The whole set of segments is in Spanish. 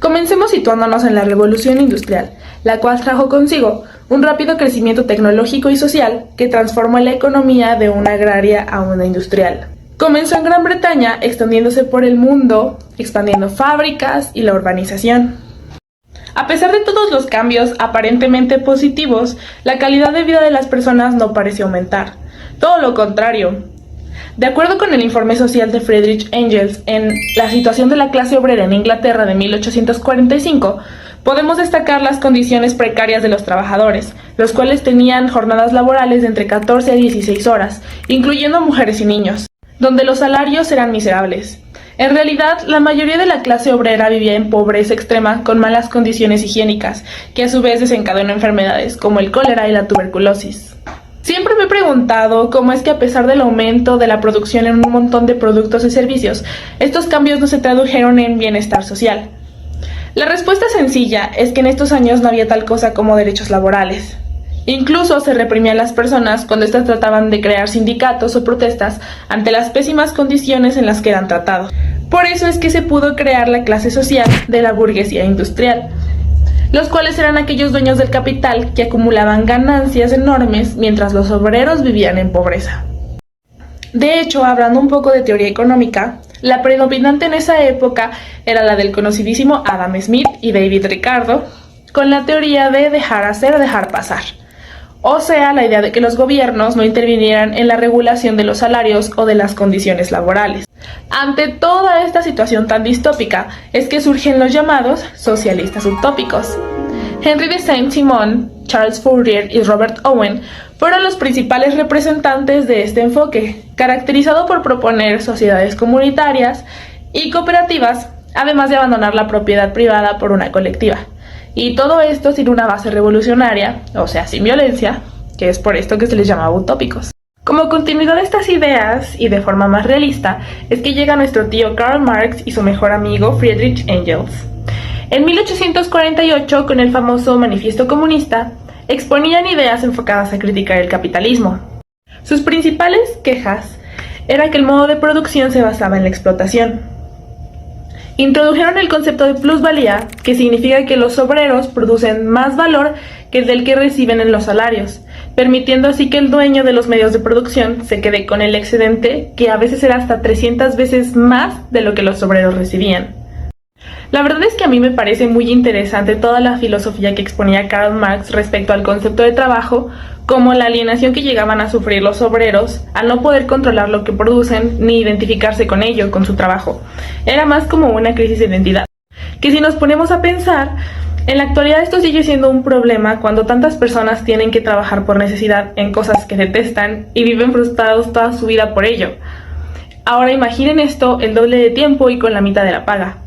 Comencemos situándonos en la Revolución Industrial, la cual trajo consigo un rápido crecimiento tecnológico y social que transformó la economía de una agraria a una industrial. Comenzó en Gran Bretaña, extendiéndose por el mundo, expandiendo fábricas y la urbanización. A pesar de todos los cambios aparentemente positivos, la calidad de vida de las personas no pareció aumentar. Todo lo contrario. De acuerdo con el informe social de Friedrich Engels en La situación de la clase obrera en Inglaterra de 1845, podemos destacar las condiciones precarias de los trabajadores, los cuales tenían jornadas laborales de entre 14 a 16 horas, incluyendo mujeres y niños, donde los salarios eran miserables. En realidad, la mayoría de la clase obrera vivía en pobreza extrema con malas condiciones higiénicas, que a su vez desencadenó enfermedades como el cólera y la tuberculosis. Siempre me he preguntado cómo es que a pesar del aumento de la producción en un montón de productos y servicios, estos cambios no se tradujeron en bienestar social. La respuesta sencilla es que en estos años no había tal cosa como derechos laborales. Incluso se reprimían a las personas cuando éstas trataban de crear sindicatos o protestas ante las pésimas condiciones en las que eran tratados. Por eso es que se pudo crear la clase social de la burguesía industrial, los cuales eran aquellos dueños del capital que acumulaban ganancias enormes mientras los obreros vivían en pobreza. De hecho, hablando un poco de teoría económica, la predominante en esa época era la del conocidísimo Adam Smith y David Ricardo, con la teoría de dejar hacer o dejar pasar. O sea, la idea de que los gobiernos no intervinieran en la regulación de los salarios o de las condiciones laborales. Ante toda esta situación tan distópica es que surgen los llamados socialistas utópicos. Henry de Saint-Simon, Charles Fourier y Robert Owen fueron los principales representantes de este enfoque, caracterizado por proponer sociedades comunitarias y cooperativas, además de abandonar la propiedad privada por una colectiva. Y todo esto sin una base revolucionaria, o sea, sin violencia, que es por esto que se les llamaba utópicos. Como continuidad de estas ideas, y de forma más realista, es que llega nuestro tío Karl Marx y su mejor amigo Friedrich Engels. En 1848, con el famoso Manifiesto Comunista, exponían ideas enfocadas a criticar el capitalismo. Sus principales quejas era que el modo de producción se basaba en la explotación. Introdujeron el concepto de plusvalía, que significa que los obreros producen más valor que el del que reciben en los salarios, permitiendo así que el dueño de los medios de producción se quede con el excedente, que a veces era hasta 300 veces más de lo que los obreros recibían. La verdad es que a mí me parece muy interesante toda la filosofía que exponía Karl Marx respecto al concepto de trabajo, como la alienación que llegaban a sufrir los obreros al no poder controlar lo que producen ni identificarse con ello, con su trabajo. Era más como una crisis de identidad, que si nos ponemos a pensar, en la actualidad esto sigue siendo un problema cuando tantas personas tienen que trabajar por necesidad en cosas que detestan y viven frustrados toda su vida por ello. Ahora imaginen esto el doble de tiempo y con la mitad de la paga,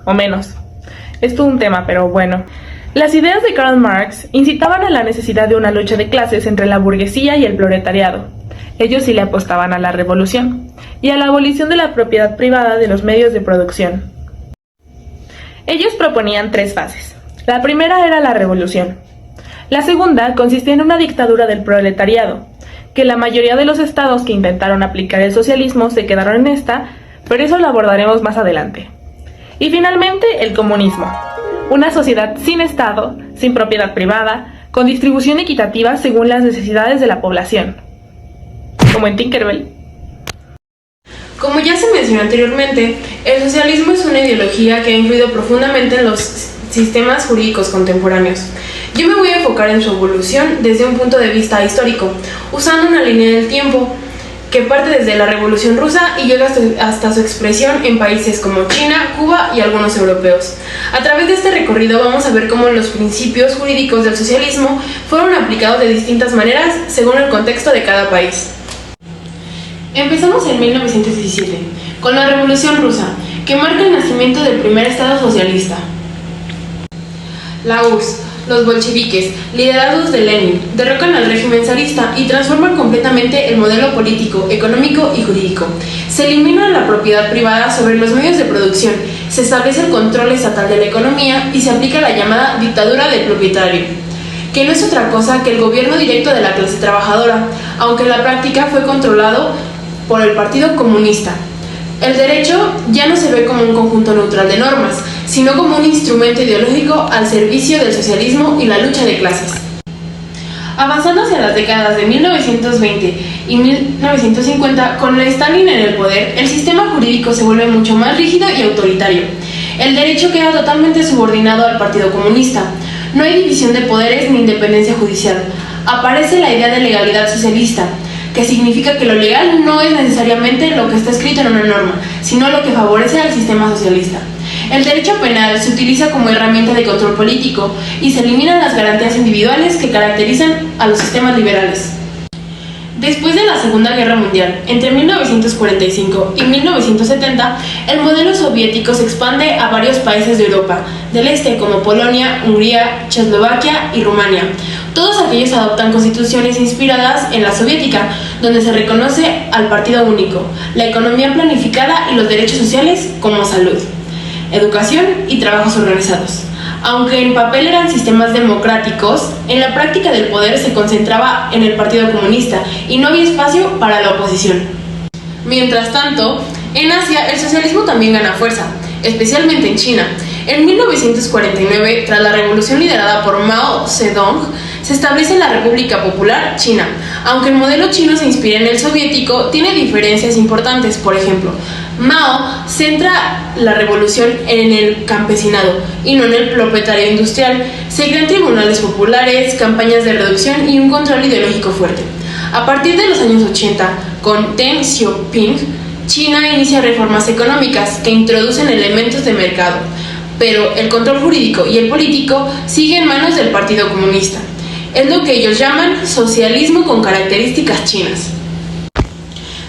o menos. Es todo un tema, pero bueno. Las ideas de Karl Marx incitaban a la necesidad de una lucha de clases entre la burguesía y el proletariado. Ellos sí le apostaban a la revolución y a la abolición de la propiedad privada de los medios de producción. Ellos proponían 3 fases. La primera era la revolución. La segunda consistía en una dictadura del proletariado, que la mayoría de los estados que intentaron aplicar el socialismo se quedaron en esta, pero eso lo abordaremos más adelante. Y finalmente, el comunismo. Una sociedad sin Estado, sin propiedad privada, con distribución equitativa según las necesidades de la población. Como en Tinkerbell. Como ya se mencionó anteriormente, el socialismo es una ideología que ha influido profundamente en los sistemas jurídicos contemporáneos. Yo me voy a enfocar en su evolución desde un punto de vista histórico, usando una línea del tiempo que parte desde la Revolución Rusa y llega hasta su expresión en países como China, Cuba y algunos europeos. A través de este recorrido vamos a ver cómo los principios jurídicos del socialismo fueron aplicados de distintas maneras según el contexto de cada país. Empezamos en 1917, con la Revolución Rusa, que marca el nacimiento del primer Estado socialista. La URSS, los bolcheviques, liderados de Lenin, derrocan al régimen zarista y transforman completamente el modelo político, económico y jurídico. Se elimina la propiedad privada sobre los medios de producción, se establece el control estatal de la economía y se aplica la llamada dictadura del propietario, que no es otra cosa que el gobierno directo de la clase trabajadora, aunque en la práctica fue controlado por el Partido Comunista. El derecho ya no se ve como un conjunto neutral de normas, sino como un instrumento ideológico al servicio del socialismo y la lucha de clases. Avanzando hacia las décadas de 1920 y 1950, con Stalin en el poder, el sistema jurídico se vuelve mucho más rígido y autoritario. El derecho queda totalmente subordinado al Partido Comunista. No hay división de poderes ni independencia judicial. Aparece la idea de legalidad socialista, que significa que lo legal no es necesariamente lo que está escrito en una norma, sino lo que favorece al sistema socialista. El derecho penal se utiliza como herramienta de control político y se eliminan las garantías individuales que caracterizan a los sistemas liberales. Después de la Segunda Guerra Mundial, entre 1945 y 1970, el modelo soviético se expande a varios países de Europa del Este como Polonia, Hungría, Checoslovaquia y Rumania. Todos aquellos adoptan constituciones inspiradas en la soviética, donde se reconoce al partido único, la economía planificada y los derechos sociales como salud, educación y trabajos organizados. Aunque en papel eran sistemas democráticos, en la práctica del poder se concentraba en el Partido Comunista y no había espacio para la oposición. Mientras tanto, en Asia el socialismo también gana fuerza, especialmente en China. En 1949, tras la revolución liderada por Mao Zedong, se establece la República Popular China. Aunque el modelo chino se inspira en el soviético, tiene diferencias importantes. Por ejemplo, Mao centra la revolución en el campesinado y no en el propietario industrial. Se crean tribunales populares, campañas de reducción y un control ideológico fuerte. A partir de los años 80, con Deng Xiaoping, China inicia reformas económicas que introducen elementos de mercado, pero el control jurídico y el político sigue en manos del Partido Comunista. Es lo que ellos llaman socialismo con características chinas.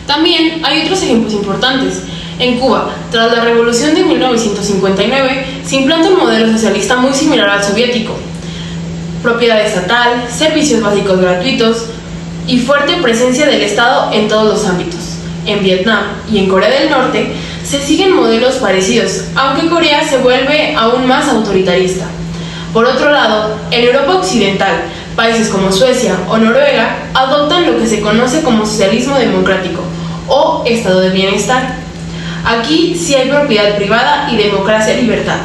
También hay otros ejemplos importantes. En Cuba, tras la revolución de 1959, se implanta un modelo socialista muy similar al soviético. Propiedad estatal, servicios básicos gratuitos y fuerte presencia del Estado en todos los ámbitos. En Vietnam y en Corea del Norte se siguen modelos parecidos, aunque Corea se vuelve aún más autoritarista. Por otro lado, en Europa Occidental, países como Suecia o Noruega adoptan lo que se conoce como socialismo democrático o estado de bienestar. Aquí sí hay propiedad privada y democracia y libertad,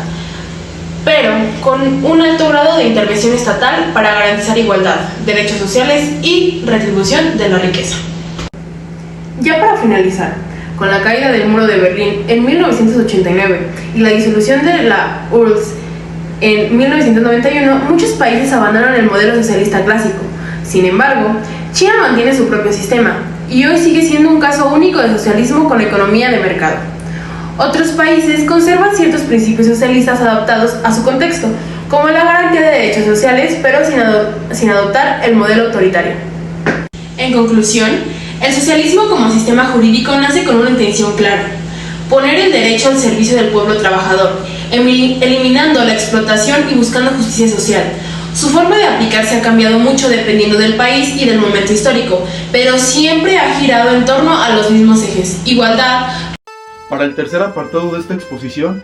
pero con un alto grado de intervención estatal para garantizar igualdad, derechos sociales y retribución de la riqueza. Ya para finalizar, con la caída del muro de Berlín en 1989 y la disolución de la URSS en 1991, muchos países abandonan el modelo socialista clásico. Sin embargo, China mantiene su propio sistema y hoy sigue siendo un caso único de socialismo con economía de mercado. Otros países conservan ciertos principios socialistas adaptados a su contexto, como la garantía de derechos sociales, pero sin adoptar el modelo autoritario. En conclusión, el socialismo como sistema jurídico nace con una intención clara: poner el derecho al servicio del pueblo trabajador, eliminando la explotación y buscando justicia social. Su forma de aplicarse ha cambiado mucho dependiendo del país y del momento histórico, pero siempre ha girado en torno a los mismos ejes: igualdad. Para el tercer apartado de esta exposición,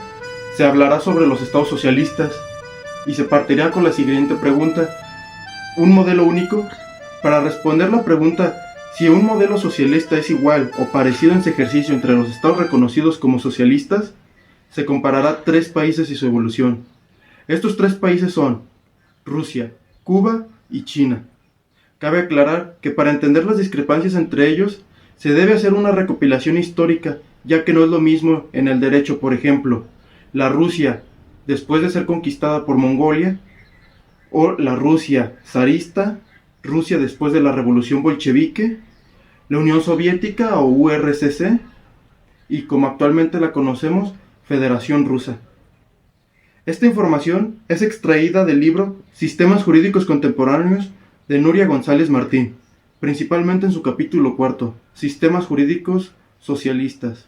se hablará sobre los estados socialistas y se partirá con la siguiente pregunta: ¿un modelo único? Para responder la pregunta si un modelo socialista es igual o parecido en su ejercicio entre los estados reconocidos como socialistas, se comparará 3 países y su evolución. Estos 3 países son Rusia, Cuba y China. Cabe aclarar que para entender las discrepancias entre ellos, se debe hacer una recopilación histórica, ya que no es lo mismo en el derecho. Por ejemplo, la Rusia después de ser conquistada por Mongolia, o la Rusia zarista, Rusia después de la Revolución Bolchevique, la Unión Soviética o URSS, y como actualmente la conocemos, Federación Rusa. Esta información es extraída del libro Sistemas Jurídicos Contemporáneos de Nuria González Martín, principalmente en su capítulo 4, Sistemas Jurídicos Socialistas.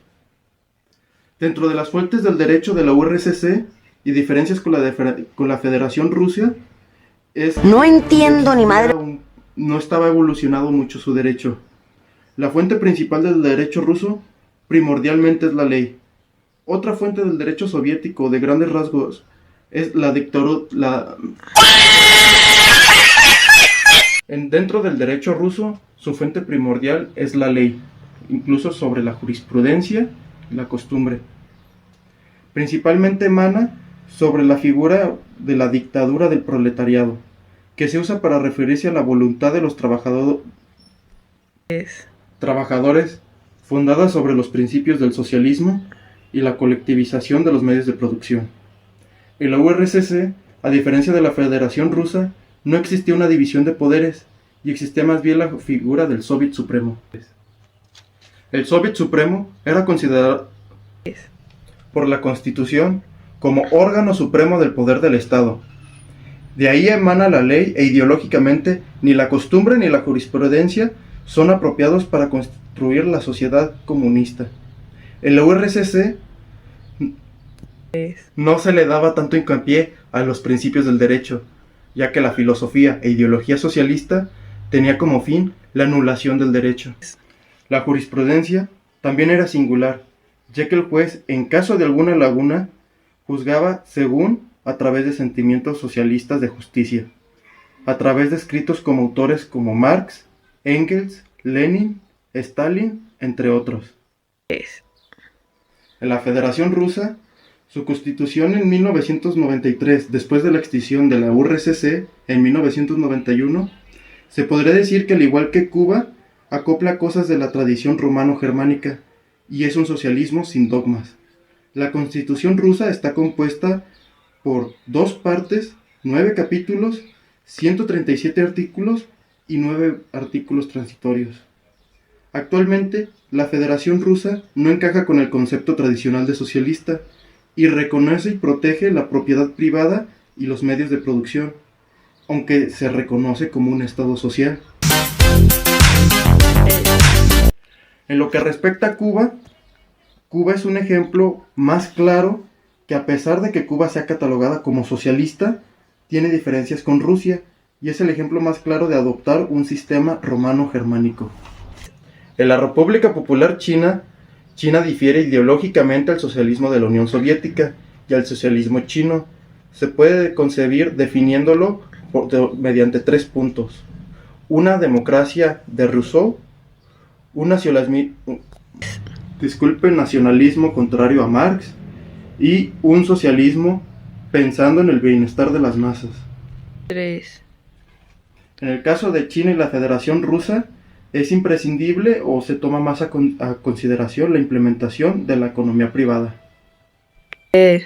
Dentro de las fuentes del derecho de la URSS y diferencias con la Federación Rusa, no entiendo ni madre. No estaba evolucionado mucho su derecho. La fuente principal del derecho ruso primordialmente es la ley. Otra fuente del derecho soviético de grandes rasgos es la dictadura. Dentro del derecho ruso, su fuente primordial es la ley, incluso sobre la jurisprudencia y la costumbre. Principalmente emana sobre la figura de la dictadura del proletariado, que se usa para referirse a la voluntad de los trabajadores fundada sobre los principios del socialismo y la colectivización de los medios de producción. En la URSS, a diferencia de la Federación Rusa, no existía una división de poderes y existía más bien la figura del Soviet Supremo. El Soviet Supremo era considerado por la Constitución como órgano supremo del poder del Estado. De ahí emana la ley e ideológicamente ni la costumbre ni la jurisprudencia son apropiados para construir la sociedad comunista. En la URSS no se le daba tanto hincapié a los principios del derecho, ya que la filosofía e ideología socialista tenía como fin la anulación del derecho. La jurisprudencia también era singular, ya que el juez, en caso de alguna laguna, juzgaba según a través de sentimientos socialistas de justicia, a través de escritos como autores como Marx, Engels, Lenin, Stalin, entre otros. En la Federación Rusa, su constitución en 1993, después de la extinción de la URSS en 1991, se podría decir que al igual que Cuba, acopla cosas de la tradición romano-germánica y es un socialismo sin dogmas. La Constitución rusa está compuesta por 2 partes, 9 capítulos, 137 artículos y 9 artículos transitorios. Actualmente, la Federación Rusa no encaja con el concepto tradicional de socialista y reconoce y protege la propiedad privada y los medios de producción, aunque se reconoce como un Estado social. En lo que respecta a Cuba, Cuba es un ejemplo más claro que a pesar de que Cuba sea catalogada como socialista, tiene diferencias con Rusia y es el ejemplo más claro de adoptar un sistema romano-germánico. En la República Popular China, China difiere ideológicamente al socialismo de la Unión Soviética y al socialismo chino. Se puede concebir definiéndolo mediante 3 puntos. Una democracia de Rousseau, un nacionalismo contrario a Marx y un socialismo pensando en el bienestar de las masas. 3. En el caso de China y la Federación Rusa, es imprescindible o se toma más a consideración la implementación de la economía privada. 3.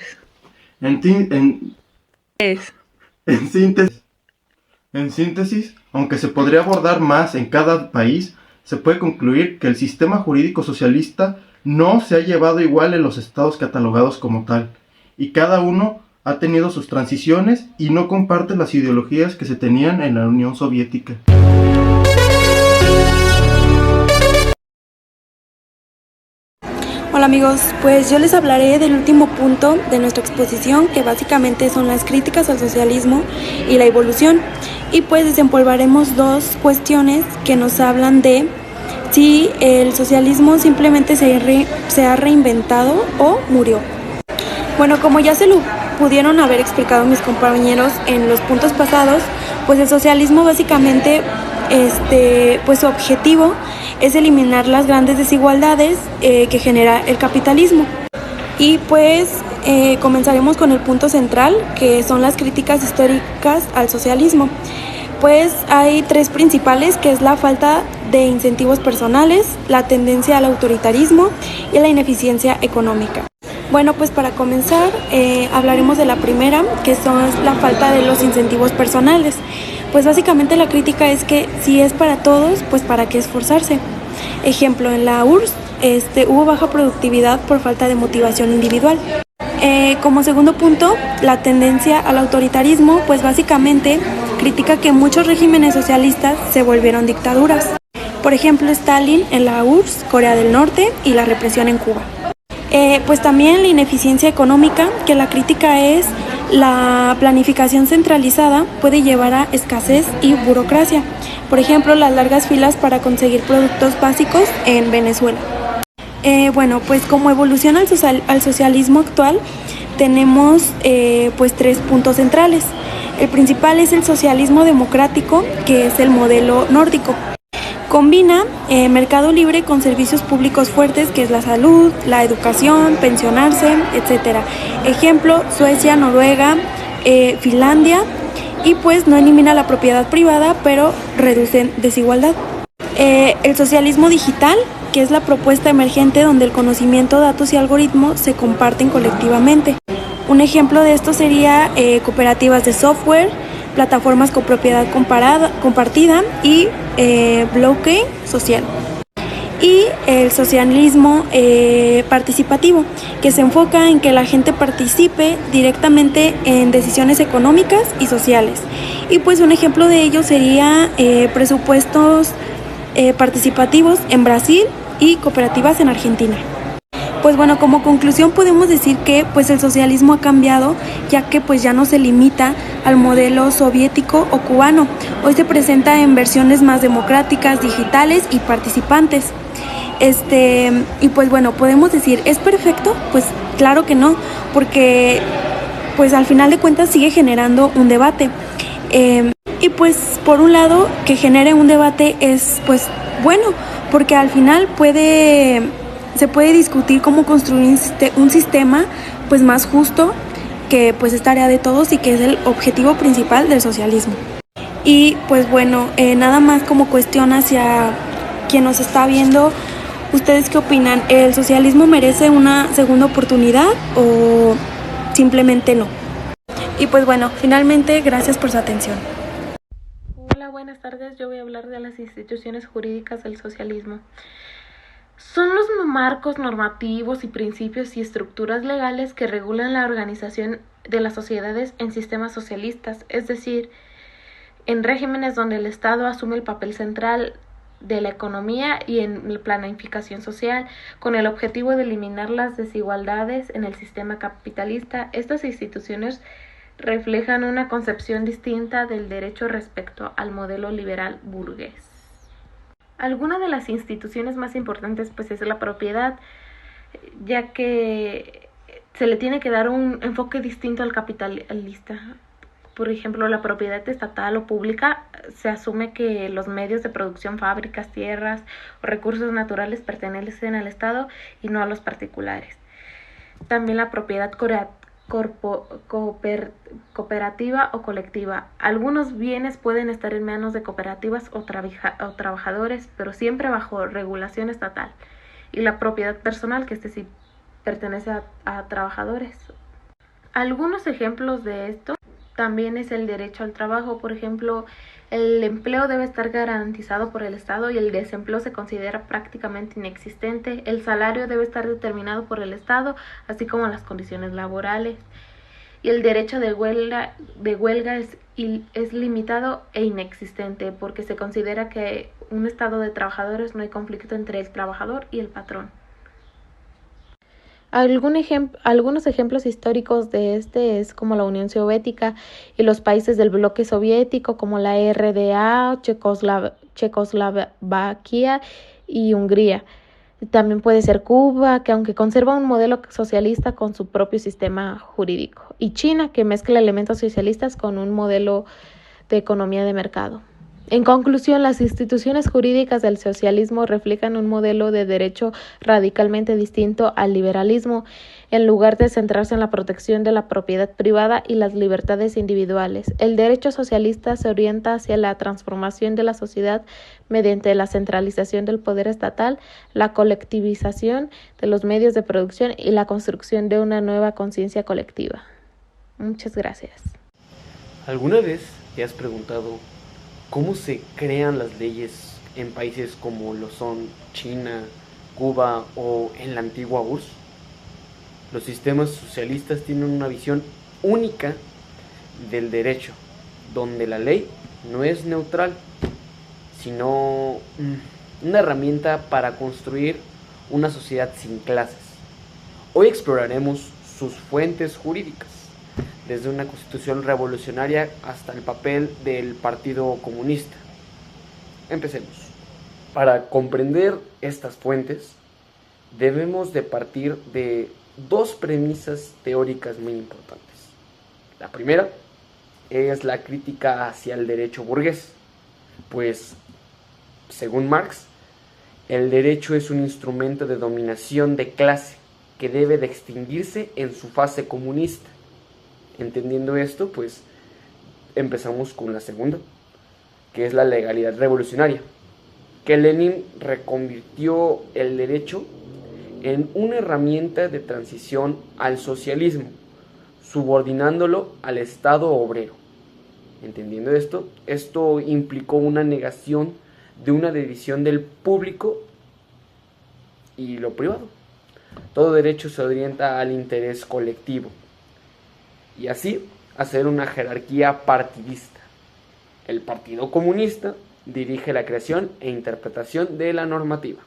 En síntesis, aunque se podría abordar más en cada país, se puede concluir que el sistema jurídico socialista no se ha llevado igual en los estados catalogados como tal, y cada uno ha tenido sus transiciones y no comparte las ideologías que se tenían en la Unión Soviética. Hola amigos, pues yo les hablaré del último punto de nuestra exposición, que básicamente son las críticas al socialismo y la evolución, y pues desempolvaremos 2 cuestiones que nos hablan de si el socialismo simplemente se ha reinventado o murió. Bueno, como ya se lo pudieron haber explicado mis compañeros en los puntos pasados, pues el socialismo básicamente pues su objetivo es eliminar las grandes desigualdades que genera el capitalismo. Y pues comenzaremos con el punto central, que son las críticas históricas al socialismo. Pues hay 3 principales, que es la falta de incentivos personales, la tendencia al autoritarismo y la ineficiencia económica. Bueno, pues para comenzar hablaremos de la primera, que son la falta de los incentivos personales. Pues básicamente la crítica es que si es para todos, pues para qué esforzarse. Ejemplo, en la URSS hubo baja productividad por falta de motivación individual. Como segundo punto, la tendencia al autoritarismo, pues básicamente critica que muchos regímenes socialistas se volvieron dictaduras. Por ejemplo, Stalin en la URSS, Corea del Norte y la represión en Cuba. Pues también la ineficiencia económica, que la crítica es la planificación centralizada puede llevar a escasez y burocracia. Por ejemplo, las largas filas para conseguir productos básicos en Venezuela. Bueno, pues como evolución al socialismo actual tenemos pues 3 puntos centrales. El principal es el socialismo democrático, que es el modelo nórdico. Combina mercado libre con servicios públicos fuertes, que es la salud, la educación, pensionarse, etc. Ejemplo, Suecia, Noruega, Finlandia, y pues no elimina la propiedad privada, pero reduce desigualdad. El socialismo digital, que es la propuesta emergente donde el conocimiento, datos y algoritmos se comparten colectivamente. Un ejemplo de esto sería cooperativas de software, plataformas con propiedad compartida y blockchain social. Y el socialismo participativo, que se enfoca en que la gente participe directamente en decisiones económicas y sociales. Y pues un ejemplo de ello sería presupuestos participativos en Brasil y cooperativas en Argentina. Pues bueno, como conclusión podemos decir que pues el socialismo ha cambiado, ya que pues ya no se limita al modelo soviético o cubano. Hoy se presenta en versiones más democráticas, digitales y participantes. Y pues bueno, podemos decir, ¿es perfecto? Pues claro que no, porque pues al final de cuentas sigue generando un debate. Y pues por un lado, que genere un debate es pues bueno, porque al final se puede discutir cómo construir un sistema pues más justo, que pues es tarea de todos y que es el objetivo principal del socialismo. Y pues bueno, nada más como cuestión hacia quien nos está viendo, ¿ustedes qué opinan? ¿El socialismo merece una segunda oportunidad o simplemente no? Y pues bueno, finalmente, gracias por su atención. Hola, buenas tardes. Yo voy a hablar de las instituciones jurídicas del socialismo. Son los marcos normativos y principios y estructuras legales que regulan la organización de las sociedades en sistemas socialistas, es decir, en regímenes donde el Estado asume el papel central de la economía y en la planificación social, con el objetivo de eliminar las desigualdades en el sistema capitalista. Estas instituciones reflejan una concepción distinta del derecho respecto al modelo liberal burgués. Alguna de las instituciones más importantes pues es la propiedad, ya que se le tiene que dar un enfoque distinto al capitalista. Por ejemplo, la propiedad estatal o pública, se asume que los medios de producción, fábricas, tierras o recursos naturales pertenecen al Estado y no a los particulares. También la propiedad cooperativa o colectiva. Algunos bienes pueden estar en manos de cooperativas o trabajadores, pero siempre bajo regulación estatal. Y la propiedad personal, que sí pertenece a trabajadores. Algunos ejemplos de esto también es el derecho al trabajo. Por ejemplo, el empleo debe estar garantizado por el Estado y el desempleo se considera prácticamente inexistente. El salario debe estar determinado por el Estado, así como las condiciones laborales. Y el derecho de huelga es limitado e inexistente, porque se considera que en un estado de trabajadores no hay conflicto entre el trabajador y el patrón. Algunos ejemplos históricos de es como la Unión Soviética y los países del bloque soviético como la RDA, Checoslovaquia y Hungría. También puede ser Cuba, que aunque conserva un modelo socialista con su propio sistema jurídico, y China, que mezcla elementos socialistas con un modelo de economía de mercado. En conclusión, las instituciones jurídicas del socialismo reflejan un modelo de derecho radicalmente distinto al liberalismo, en lugar de centrarse en la protección de la propiedad privada y las libertades individuales. El derecho socialista se orienta hacia la transformación de la sociedad mediante la centralización del poder estatal, la colectivización de los medios de producción y la construcción de una nueva conciencia colectiva. Muchas gracias. ¿Alguna vez te has preguntado cómo se crean las leyes en países como lo son China, Cuba o en la antigua URSS? Los sistemas socialistas tienen una visión única del derecho, donde la ley no es neutral, sino una herramienta para construir una sociedad sin clases. Hoy exploraremos sus fuentes jurídicas, desde una constitución revolucionaria hasta el papel del Partido Comunista. Empecemos. Para comprender estas fuentes, debemos de partir de dos premisas teóricas muy importantes. La primera es la crítica hacia el derecho burgués, pues Según Marx, el derecho es un instrumento de dominación de clase que debe de extinguirse en su fase comunista. Entendiendo esto, pues empezamos con la segunda, que es la legalidad revolucionaria, que Lenin reconvirtió el derecho en una herramienta de transición al socialismo, subordinándolo al Estado obrero. Entendiendo esto, esto implicó una negación de una división del público y lo privado. Todo derecho se orienta al interés colectivo y así hacer una jerarquía partidista. El Partido Comunista dirige la creación e interpretación de la normativa.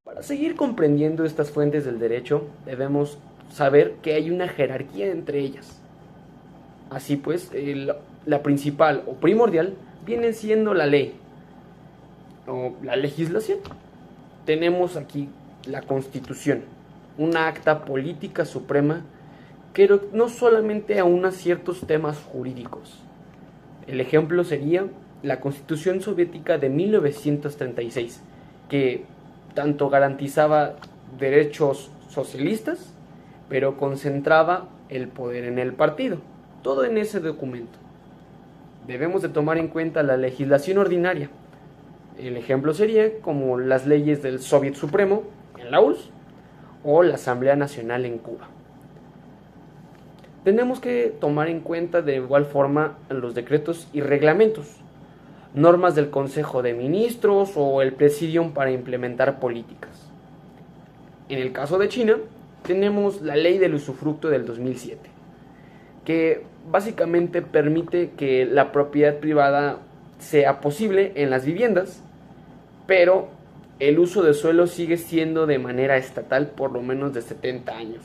Para seguir comprendiendo estas fuentes del derecho, debemos saber que hay una jerarquía entre ellas. Así pues, la principal o primordial viene siendo la ley o la legislación. Tenemos aquí la Constitución, una acta política suprema que no solamente aúna ciertos temas jurídicos. El ejemplo sería la Constitución Soviética de 1936, que tanto garantizaba derechos socialistas, pero concentraba el poder en el partido. Todo en ese documento. Debemos de tomar en cuenta la legislación ordinaria. El ejemplo sería como las leyes del Soviet Supremo en la URSS o la Asamblea Nacional en Cuba. Tenemos que tomar en cuenta de igual forma los decretos y reglamentos, normas del Consejo de Ministros o el Presidium para implementar políticas. En el caso de China, tenemos la Ley del Usufructo del 2007, que básicamente permite que la propiedad privada sea posible en las viviendas, pero el uso de suelo sigue siendo de manera estatal por lo menos de 70 años.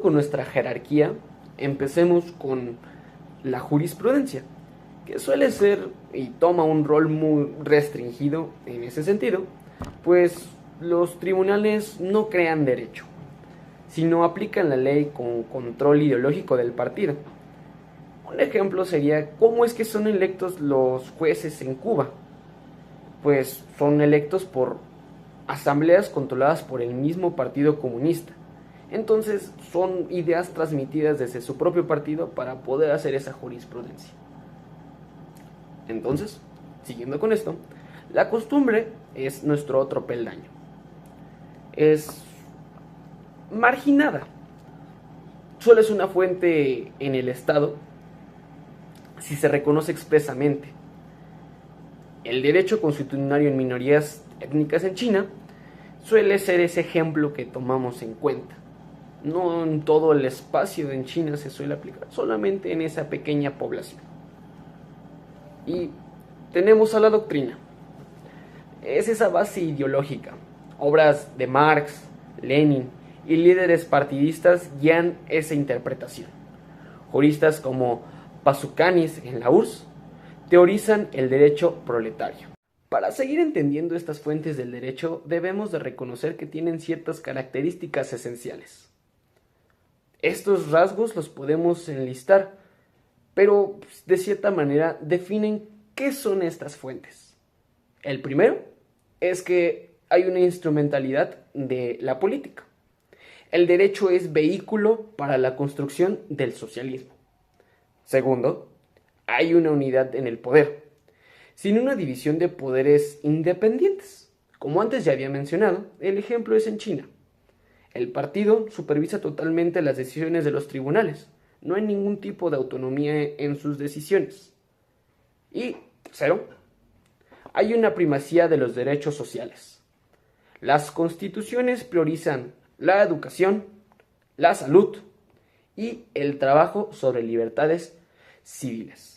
Con nuestra jerarquía, empecemos con la jurisprudencia, que suele ser y toma un rol muy restringido en ese sentido, pues los tribunales no crean derecho, sino aplican la ley con control ideológico del partido. Un ejemplo sería cómo es que son electos los jueces en Cuba. Pues son electos por asambleas controladas por el mismo Partido Comunista. Entonces son ideas transmitidas desde su propio partido para poder hacer esa jurisprudencia. Entonces, siguiendo con esto, la costumbre es nuestro otro peldaño. Es marginada. Solo es una fuente en el Estado si se reconoce expresamente. El derecho consuetudinario en minorías étnicas en China suele ser ese ejemplo que tomamos en cuenta. No en todo el espacio en China se suele aplicar, solamente en esa pequeña población. Y tenemos a la doctrina. Es esa base ideológica. Obras de Marx, Lenin y líderes partidistas guían esa interpretación. Juristas como Pasukanis en la URSS teorizan el derecho proletario. Para seguir entendiendo estas fuentes del derecho, debemos de reconocer que tienen ciertas características esenciales. Estos rasgos los podemos enlistar, pero de cierta manera definen qué son estas fuentes. El primero es que hay una instrumentalidad de la política. El derecho es vehículo para la construcción del socialismo. Segundo, hay una unidad en el poder, sin una división de poderes independientes. Como antes ya había mencionado, el ejemplo es en China. El partido supervisa totalmente las decisiones de los tribunales. No hay ningún tipo de autonomía en sus decisiones. Y tercero, hay una primacía de los derechos sociales. Las constituciones priorizan la educación, la salud y el trabajo sobre libertades civiles.